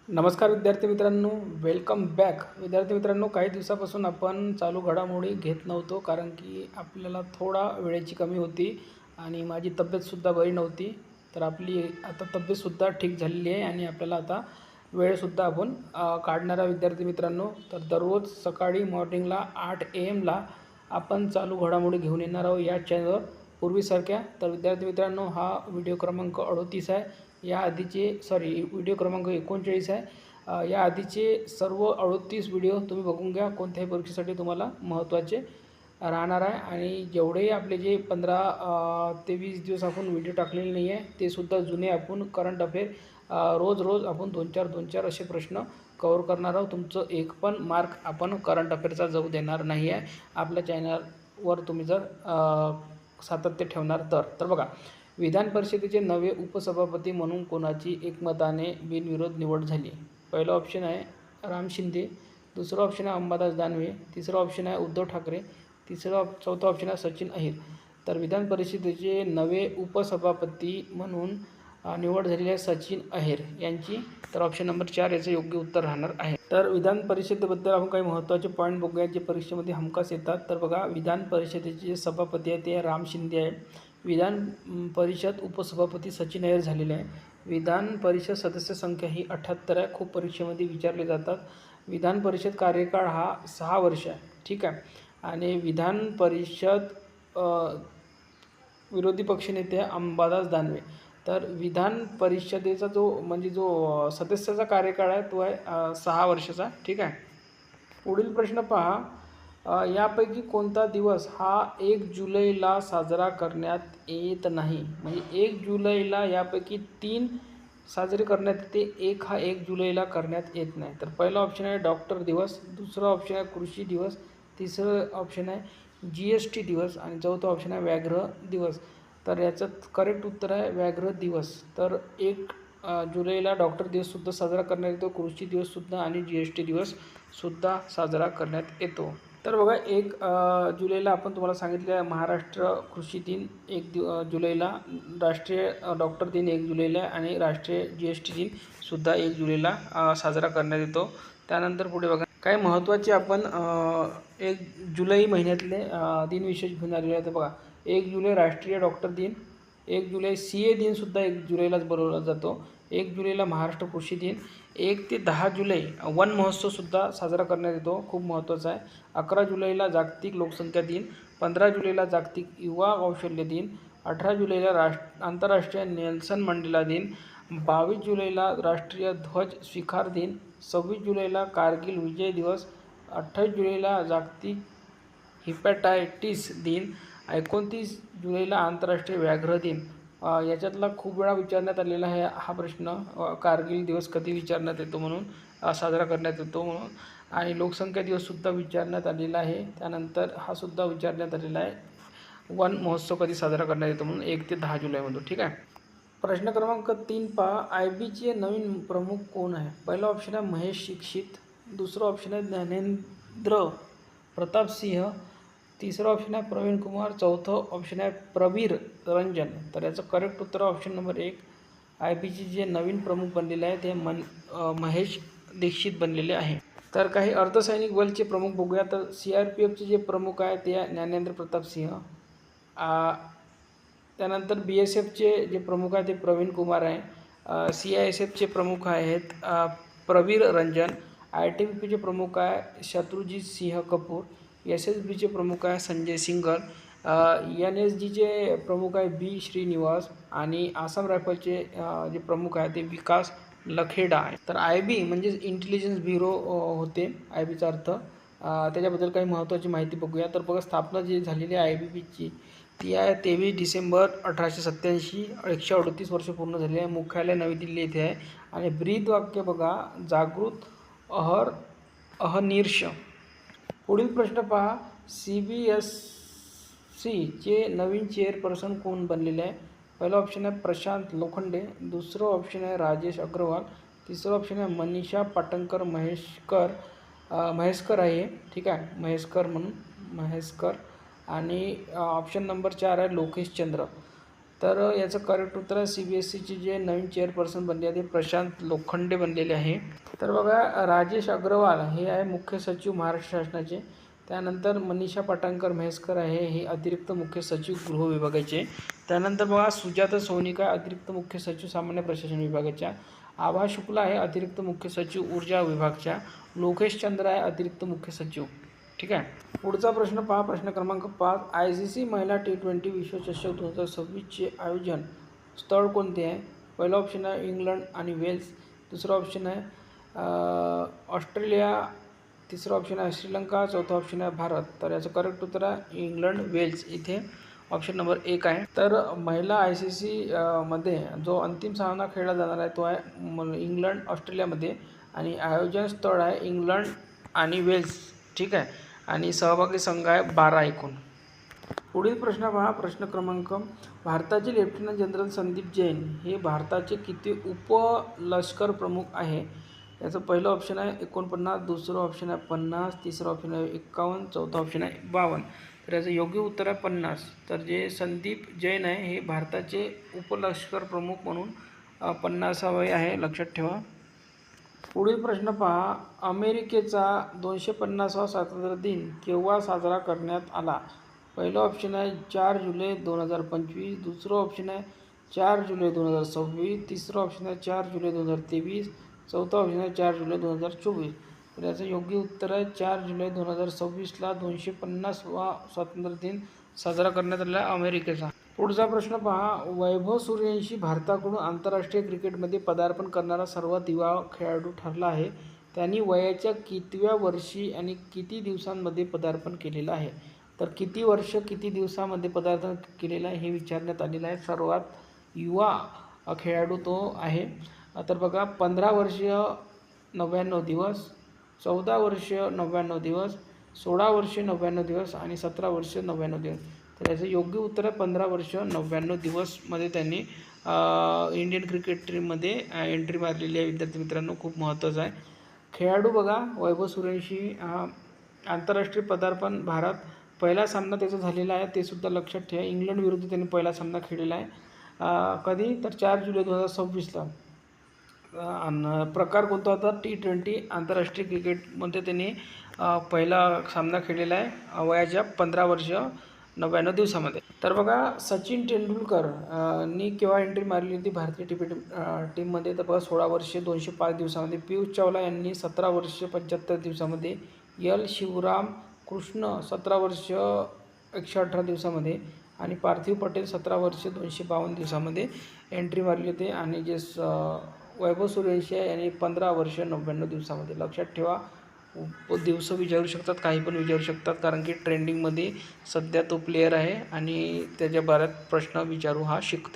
नमस्कार विद्यार्थी मित्रांनो, वेलकम बॅक. विद्यार्थी मित्रांनो, काही दिवसापासून आपण चालू घडामोडी घेत नव्हतो कारण की आपल्याला थोडा वेळेची कमी होती आणि माझी तब्येतसुद्धा बरी नव्हती. तर आपली आता तब्येतसुद्धा ठीक झालेली आहे आणि आपल्याला आता वेळसुद्धा आपण काढणारा विद्यार्थी मित्रांनो. तर दररोज सकाळी मॉर्निंगला 8 AM आपण चालू घडामोडी घेऊन येणार आहोत या चॅनलवर पूर्वीसारख्या. तर विद्यार्थी मित्रांनो, हा व्हिडिओ क्रमांक 38 आहे. या आधीचे व्हिडिओ क्रमांक 39 आहे. या आधीचे सर्व 38 व्हिडिओ तुम्ही बघून घ्या. कोणत्याही परीक्षेसाठी तुम्हाला महत्त्वाचे राहणार आहे. आणि जेवढेही आपले जे 15 ते 20 दिवस आपण व्हिडिओ टाकलेले नाही आहे ते सुद्धा जुने आपण करंट अफेअर रोज आपण 2-4 असे प्रश्न कवर करणार आहोत. तुमचं एक पण मार्क आपण करंट अफेअरचा जाऊ देणार नाही आहे आपल्या चॅनलवर तुम्ही जर सातत्य ठेवणार तर बघा, विधान परिषदेचे नवे उपसभापती म्हणून कोणाची एकमताने बिनविरोध निवड झाली? पहिला ऑप्शन आहे राम शिंदे, दुसरा ऑप्शन आहे अंबादास दानवे, तिसरा ऑप्शन आहे उद्धव ठाकरे, चौथा ऑप्शन आहे सचिन अहिर. तर विधान परिषदेचे नवे उपसभापती म्हणून निवड झालेली आहे सचिन अहिर यांची. तर ऑप्शन नंबर 4 याचं योग्य उत्तर राहणार आहे. तर विधान परिषदेबद्दल आपण काही महत्त्वाचे पॉईंट बघूया जे परीक्षेमध्ये हमखास येतात. तर बघा, विधान परिषदेचे जे सभापती आहेत ते राम शिंदे आहे. विधान परिषद उपसभापती सचिन अहिर झालेले आहे. विधान परिषद सदस्य संख्या ही 78 आहे. खूप परीक्षेमध्ये विचारले जातात. विधान परिषद कार्यकाळ हा 6 वर्ष आहे, ठीक आहे. आणि विधान परिषद विरोधी पक्षनेते अंबादास दानवे. तर विधान परिषदेचा जो सदस्याचा कार्यकाळ आहे तो आहे 6 वर्षाचा, ठीक आहे. पुढील प्रश्न पहा, यापैकी कोणता दिवस हा 1 जुलैला साजरा करण्यात येत नाही? म्हणजे 1 जुलैला यापैकी 3 साजरे करण्यात येते, हा 1 जुलैला करण्यात येत नाही. तर पहिला ऑप्शन आहे डॉक्टर दिवस, दुसरा ऑप्शन आहे कृषी दिवस, तिसरं ऑप्शन आहे GST दिवस आणि चौथा ऑप्शन आहे व्याघ्र दिवस. तर याचं करेक्ट उत्तर आहे व्याघ्र दिवस. तर 1 जुलैला डॉक्टर दिवससुद्धा साजरा करण्यात येतो, कृषी दिवससुद्धा आणि GST दिवससुद्धा साजरा करण्यात येतो. तर बघा, 1 जुलैला आपण तुम्हाला सांगितलं महाराष्ट्र कृषी दिन, 1 जुलैला राष्ट्रीय डॉक्टर दिन 1 जुलैला आणि राष्ट्रीय GST दिनसुद्धा 1 जुलैला साजरा करण्यात येतो. त्यानंतर पुढे बघा, काही महत्त्वाचे आपण 1 जुलै महिन्यातले दिनविशेष घेऊन आलेले आहेत. बघा, 1 जुलै राष्ट्रीय डॉक्टर दिन, 1 जुलै CA दिनसुद्धा 1 जुलैलाच बनवला जातो, 1 जुलैला महाराष्ट्र कृषी दिन, 1 ते 10 जुलै वन महोत्सवसुद्धा साजरा करण्यात येतो, खूप महत्त्वाचा आहे. 11 जुलैला जागतिक लोकसंख्या दिन, 15 जुलैला जागतिक युवा कौशल्य दिन, 18 जुलैला आंतरराष्ट्रीय नेल्सन मंडेला दिन, 22 जुलैला राष्ट्रीय ध्वज स्वीकार दिन, 26 जुलैला कारगिल विजय दिवस, 28 जुलैला जागतिक हिपॅटायटिस दिन, 29 जुलैला आंतरराष्ट्रीय व्याघ्र दिन. याच्यातला खूप वेळा विचारण्यात आलेला आहे हा प्रश्न, कारगिल दिवस कधी विचारण्यात येतो म्हणून, साजरा करण्यात येतो म्हणून. आणि लोकसंख्या दिवससुद्धा विचारण्यात आलेला आहे. त्यानंतर हा सुद्धा विचारण्यात आलेला आहे वन महोत्सव कधी साजरा करण्यात येतो म्हणून, 1 ते 10 जुलैमधून, ठीक आहे. प्रश्न क्रमांक 3 पहा, IBचे नवीन प्रमुख कोण आहे? पहिला ऑप्शन आहे महेश दीक्षित, दुसरा ऑप्शन आहे ज्ञानेंद्र प्रताप सिंह, तिसरा ऑप्शन आहे प्रवीण कुमार, चौथं ऑप्शन आहे प्रवीर रंजन. तर याचं करेक्ट उत्तर ऑप्शन नंबर 1. IBचे जे नवीन प्रमुख बनलेले आहे ते महेश दीक्षित बनलेले आहे. तर काही अर्धसैनिक बलचे प्रमुख बघूया. तर CRPFचे जे प्रमुख आहे ते ज्ञानेंद्र प्रताप सिंह. त्यानंतर BSFचे जे प्रमुख आहे ते प्रवीण कुमार आहे. CISFचे प्रमुख आहेत प्रवीर रंजन. ITBPचे प्रमुख आहे शत्रुजीत सिंह कपूर. SSBचे प्रमुख आहे संजय सिंगर. NSGचे प्रमुख आहे B श्रीनिवास आणि आसाम रायफलचे जे प्रमुख आहे ते विकास लखेडा आहे. तर IB म्हणजेच इंटेलिजन्स ब्युरो होते IBचा अर्थ. त्याच्याबद्दल काही महत्त्वाची माहिती बघूया. तर बघा, स्थापना जी झालेली आहे IBPची ती आहे 23 डिसेंबर 1887. 138 वर्ष पूर्ण झाली आहे. मुख्यालय नवी दिल्ली येथे आहे. आणि ब्रीद वाक्य बघा, जागृत अहर्निश. पुढील प्रश्न पहा, CBSCचे नवीन चेअरपर्सन कोण बनलेले आहे? पहिला ऑप्शन आहे प्रशांत लोखंडे, दुसरं ऑप्शन आहे राजेश अग्रवाल, तिसरं ऑप्शन आहे मनीषा पाटणकर महेशकर आहे, ठीक आहे, महेशकर. आणि ऑप्शन नंबर 4 आहे लोकेश चंद्र. तर याचं करेक्ट उत्तर आहे CBSEचे जे नवीन चेअरपर्सन बनले आहे ते प्रशांत लोखंडे बनलेले आहे. तर बघा राजेश अग्रवाल हे आहे मुख्य सचिव महाराष्ट्र शासनाचे. त्यानंतर मनीषा पाटणकर म्हैसकर आहे हे अतिरिक्त मुख्य सचिव गृह विभागाचे. त्यानंतर बघा सुजाता सोनिका अतिरिक्त मुख्य सचिव सामान्य प्रशासन विभागाच्या. आभा शुक्ला आहे अतिरिक्त मुख्य सचिव ऊर्जा विभागाच्या. लोकेश चंद्र आहे अतिरिक्त मुख्य सचिव. ठीक आहे. पुढचा प्रश्न पहा, प्रश्न क्रमांक 5. ICC महिला T20 विश्वचषक 2026चे आयोजन स्थळ कोणते आहे? पहिला ऑप्शन आहे इंग्लंड आणि वेल्स. दुसरा ऑप्शन आहे ऑस्ट्रेलिया. तिसरा ऑप्शन आहे श्रीलंका. चौथा ऑप्शन आहे भारत. तर याचं करेक्ट उत्तर आहे इंग्लंड वेल्स. इथे ऑप्शन नंबर 1 आहे. तर महिला ICC मध्ये जो अंतिम सामना खेळला जाणार आहे तो आहे इंग्लंड ऑस्ट्रेलियामध्ये आणि आयोजन स्थळ आहे इंग्लंड आणि वेल्स. ठीक आहे. आणि सहभागी संघ आहे 12 एकूण. पुढील प्रश्न पहा, प्रश्न क्रमांक. भारताचे लेफ्टनंट जनरल संदीप जैन हे भारताचे किती उपलष्कर प्रमुख आहे? याचं पहिलं ऑप्शन आहे 49, दुसरं ऑप्शन आहे 50, तिसरं ऑप्शन आहे 51, चौथा ऑप्शन आहे 52. तर याचं योग्य उत्तर आहे 50. तर जे संदीप जैन आहे हे भारताचे उपलष्कर प्रमुख म्हणून 50वे आहे, लक्षात ठेवा. पुढील प्रश्न पहा, अमेरिकेचा 250वा स्वातंत्र्य दिन केव्हा साजरा करण्यात आला? पहिलं ऑप्शन आहे 4 जुलै 2025, दुसरं ऑप्शन आहे 4 जुलै 2026, तिसरं ऑप्शन आहे 4 जुलै 2023, चौथा ऑप्शन आहे 4 जुलै 2024. तर याचं योग्य उत्तर आहे 4 जुलै 2026ला 250वा स्वातंत्र्य दिन साजरा करण्यात आलेला आहे अमेरिकेचा. पुढचा प्रश्न पहा, वैभव सूर्यवंशी भारताकडून आंतरराष्ट्रीय क्रिकेटमध्ये पदार्पण करणारा सर्वात युवा खेळाडू ठरला आहे. त्यांनी वयाच्या कितव्या वर्षी आणि किती दिवसांमध्ये पदार्पण केलेलं आहे? तर किती वर्ष किती दिवसामध्ये पदार्पण केलेलं आहे हे विचारण्यात आलेलं आहे. सर्वात युवा खेळाडू तो आहे. तर बघा 15 वर्ष 99 दिवस, 14 वर्ष 99 दिवस, 16 वर्ष 99 दिवस आणि 17 वर्ष 99 दिवस. तर याचं योग्य उत्तर आहे 15 वर्ष 99 दिवसमध्ये त्यांनी इंडियन क्रिकेट टीममध्ये एंट्री मारलेली आहे. विद्यार्थी मित्रांनो, खूप महत्त्वाचं आहे. खेळाडू बघा वैभव सूर्यवंशी आंतरराष्ट्रीय पदार्पण भारत पहिला सामना त्याचा झालेला आहे ते सुद्धा लक्षात ठेवा. इंग्लंड विरुद्ध त्यांनी पहिला सामना खेळलेला आहे. कधी? तर 4 जुलै 2026ला. प्रकार कोणता होता? T20 आंतरराष्ट्रीय क्रिकेटमध्ये त्यांनी पहिला सामना खेळलेला आहे वयाच्या 15 वर्ष 99 दिवसामध्ये. तर बघा सचिन तेंडुलकर नी केव्हा एंट्री मारली होती भारतीय टीममध्ये? तर बघा 16 वर्ष 205 दिवसामध्ये. पियुष चावला यांनी 17 वर्ष 75 दिवसामध्ये. शिवराम कृष्ण 17 वर्ष 118 दिवसामध्ये आणि पार्थिव पटेल 17 वर्ष 252 दिवसामध्ये एंट्री मारली होती. आणि जे वैभव सूर्यवंशी आहे यांनी 15 वर्ष 99 दिवसामध्ये. लक्षात ठेवा, दिवस विचारू शकतात, काही पण विचारू शकतात, कारण की ट्रेंडिंगमध्ये सध्या तो प्लेयर आहे आणि त्याच्या बऱ्याच प्रश्न विचारू हा शिकते.